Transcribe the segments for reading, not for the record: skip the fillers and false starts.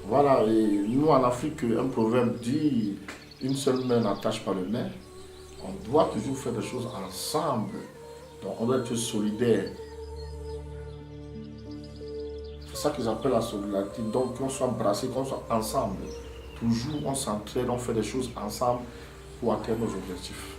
Voilà, et nous en Afrique, un proverbe dit une seule main n'attache pas le nez. On doit toujours faire des choses ensemble. Donc on doit être solidaire. C'est ça qu'ils appellent la solidarité. Donc qu'on soit brassés, qu'on soit ensemble. Toujours on s'entraide, on fait des choses ensemble pour atteindre nos objectifs.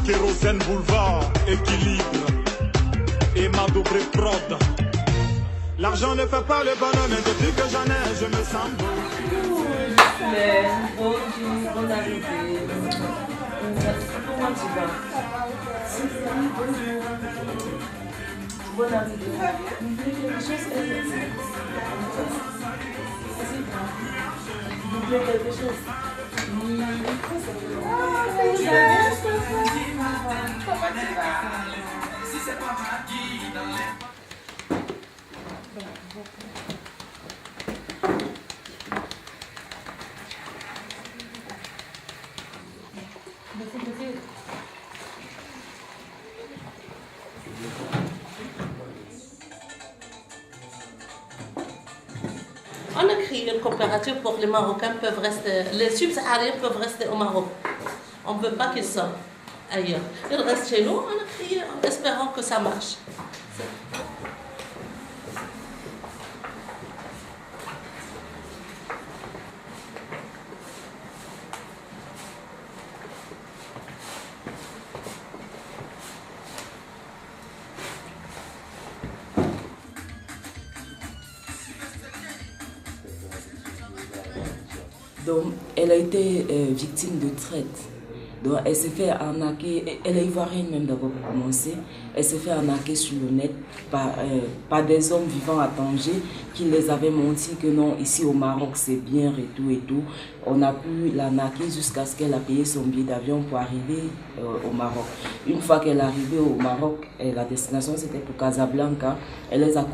Kérosène Boulevard, équilibre et ma double prod. L'argent ne fait pas le bonheur, mais depuis que j'en ai, je me sens beau. Bonne arrivée. Comment tu vas? Bonne arrivée. Vous voulez quelque chose? On a créé une coopérative pour que les Marocains peuvent rester, les subsahariens peuvent rester au Maroc. On ne veut pas qu'ils sortent ailleurs. Ils restent chez nous, on a créé en espérant que ça marche. Donc, elle a été victime de traite. Donc, elle s'est fait arnaquer, elle est ivoirienne même d'abord pour commencer. Elle s'est fait arnaquer sur le net par des hommes vivant à Tanger qui les avaient menti que non, ici au Maroc c'est bien et tout et tout. On a pu l'arnaquer jusqu'à ce qu'elle a payé son billet d'avion pour arriver au Maroc. Une fois qu'elle est arrivée au Maroc, la destination c'était pour Casablanca. Elle les a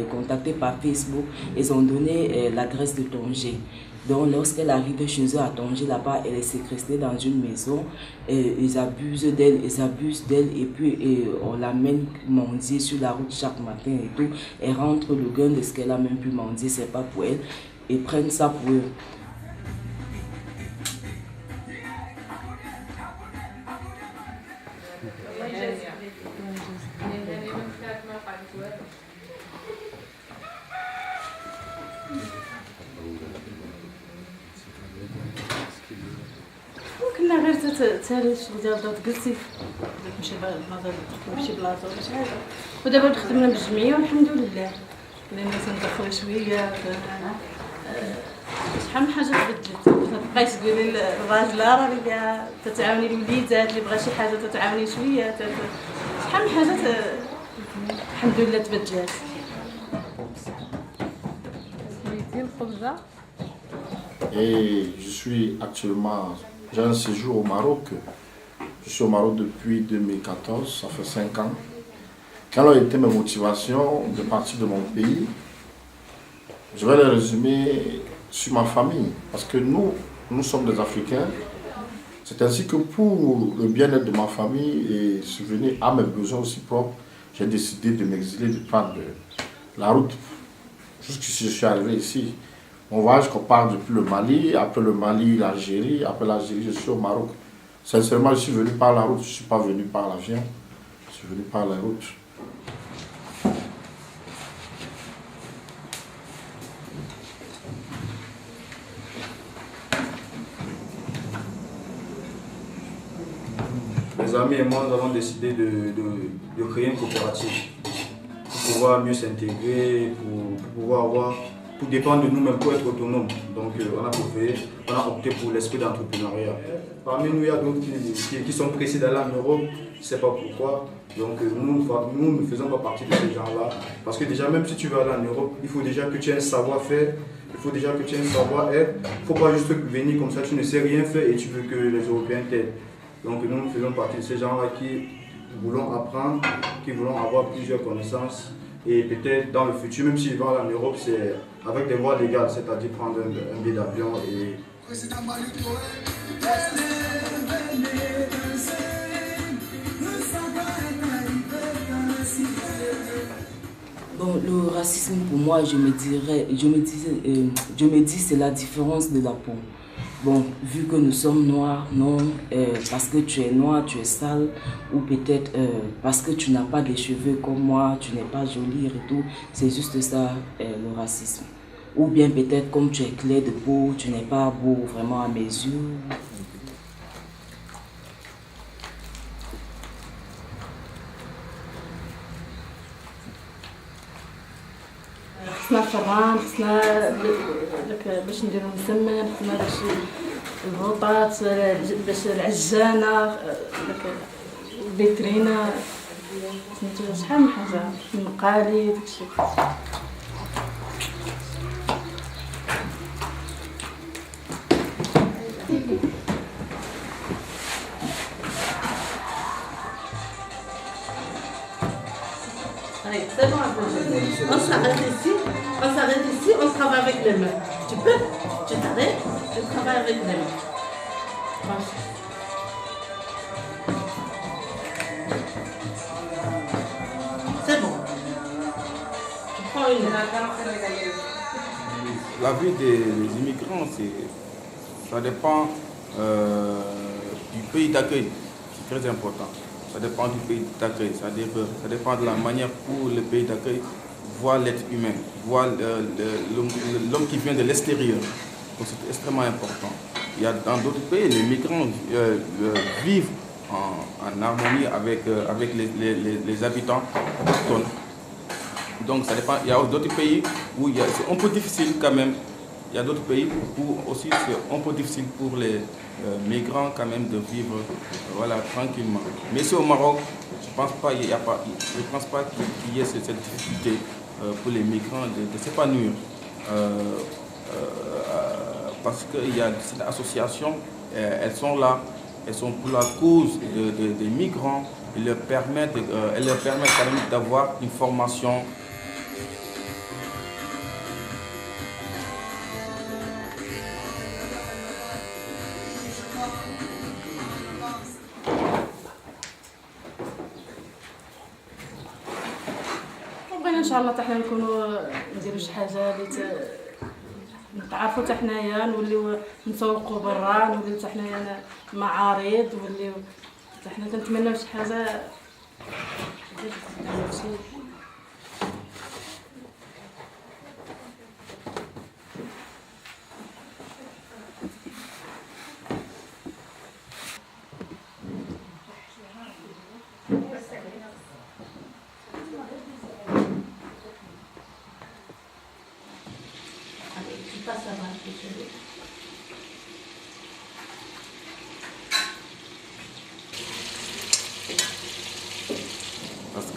contactés par Facebook. Ils ont donné l'adresse de Tanger. Donc, lorsqu'elle arrive chez eux à Tanger, là-bas, elle est séquestrée dans une maison. Et ils abusent d'elle, et puis on l'amène mendier sur la route chaque matin et tout. Elle rentre le gain de ce qu'elle a même pu mendier, c'est pas pour elle. Et prennent ça pour eux. كنا غير تسالي الشغل ديال الدار تجلسي تمشي بلاصه تمشي بلاصه ولا شي حاجه ودابا خدمنا بالجمعيه والحمد لله لان تندخل شويه شحال من حاجه تبدلت بقيتي تقولي للراجله راه اللي تتعاوني الوليدات اللي بغى شي حاجه تتعاوني شويه شحال من حاجه الحمد لله تبدلات. Et je suis actuellement, j'ai un séjour au Maroc. Je suis au Maroc depuis 2014, ça fait 5 ans. Quelles ont été mes motivations de partir de mon pays? Je vais les résumer sur ma famille. Parce que nous sommes des Africains. C'est ainsi que pour le bien-être de ma famille et subvenir à mes besoins aussi propres, j'ai décidé de m'exiler, de prendre la route. Jusqu'ici, je suis arrivé ici. Mon voyage part depuis le Mali, après le Mali, l'Algérie, après l'Algérie, je suis au Maroc. Sincèrement, je suis venu par la route, je ne suis pas venu par l'avion, je suis venu par la route. Mes amis et moi, nous avons décidé de créer une coopérative pour pouvoir mieux s'intégrer, pour dépendre de nous-mêmes, pour être autonome. Donc on a opté pour l'esprit d'entrepreneuriat. Parmi nous, il y a d'autres qui sont pressés d'aller en Europe, je ne sais pas pourquoi. Donc nous ne faisons pas partie de ces gens-là. Parce que déjà, même si tu veux aller en Europe, il faut déjà que tu aies un savoir-faire, il faut déjà que tu aies un savoir-être. Il ne faut pas juste venir comme ça, tu ne sais rien faire et tu veux que les Européens t'aident. Donc nous faisons partie de ces gens-là qui voulons apprendre, qui voulons avoir plusieurs connaissances. Et peut-être dans le futur, même s'ils vont aller en Europe, c'est avec des voies légales, c'est-à-dire prendre un billet d'avion et... Bon, le racisme pour moi, je me dis c'est la différence de la peau. Bon, vu que nous sommes noirs, non, parce que tu es noir, tu es sale, ou peut-être parce que tu n'as pas de cheveux comme moi, tu n'es pas jolie et tout, c'est juste ça le racisme. Ou bien peut-être comme tu es clair de peau, tu n'es pas beau vraiment à mes yeux. خصنا الفران خصنا باش نديرو المسمن خصنا باش البوطات باش العجانه الفيترينا سميتو شحال من حاجه المقالي داكشي. Allez, c'est bon, on s'arrête ici, on travaille avec les mains. Tu peux, tu t'arrêtes, tu travailles avec les mains. C'est bon. Tu prends une. La vie des immigrants, ça dépend du pays d'accueil. C'est très important. Ça dépend du pays d'accueil, c'est-à-dire que ça dépend de la manière où le pays d'accueil voit l'être humain, voit l'homme qui vient de l'extérieur. Donc c'est extrêmement important. Il y a dans d'autres pays, les migrants vivent en harmonie avec les habitants autochtones. Donc ça dépend. Il y a d'autres pays où c'est un peu difficile quand même. Il y a d'autres pays où aussi c'est un peu difficile pour les migrants quand même de vivre tranquillement. Mais ici au Maroc, je ne pense pas qu'il y ait cette difficulté pour les migrants de s'épanouir. Parce qu'il y a cette association, elles sont là, elles sont pour la cause des migrants. Elles leur permettent quand même d'avoir une formation. ان شاء الله حنا نكونوا نديروا شي حاجه اللي نتعرفوا حتى حنايا نوليو نسوقوا برا نوليو حتى حنايا معارض نوليو حتى حنا كنتمناو شي حاجه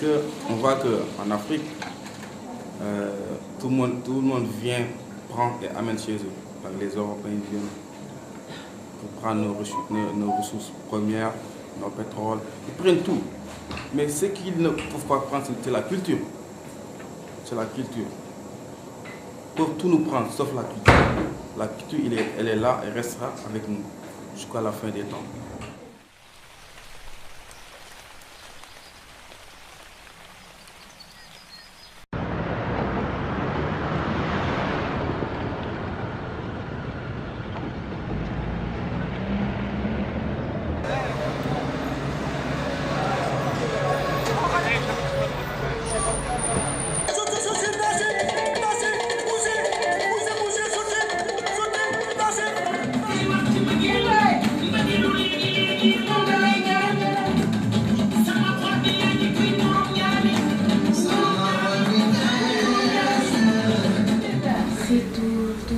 qu'on voit qu'en Afrique, tout le monde vient, prend et amène chez eux. Donc, les Européens viennent pour prendre nos ressources premières, nos pétroles, ils prennent tout. Mais ce qu'ils ne peuvent pas prendre, c'est la culture. C'est la culture. Ils peuvent tout nous prendre, sauf la culture. La culture, elle est là, elle restera avec nous jusqu'à la fin des temps.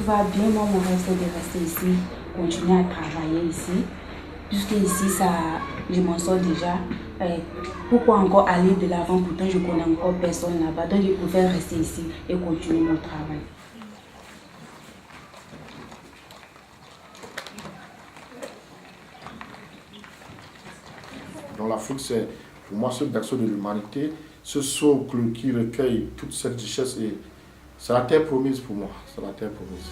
Va bien, moi mon rêve c'est de rester ici, continuer à travailler ici, puisque ici je m'en sors déjà. Pourquoi encore aller de l'avant, pourtant je connais encore personne là-bas, donc je préfère rester ici et continuer mon travail. Dans l'Afrique, c'est pour moi ce berceau de l'humanité, ce socle qui recueille toute cette richesse et c'est la terre promise pour moi, c'est la terre promise.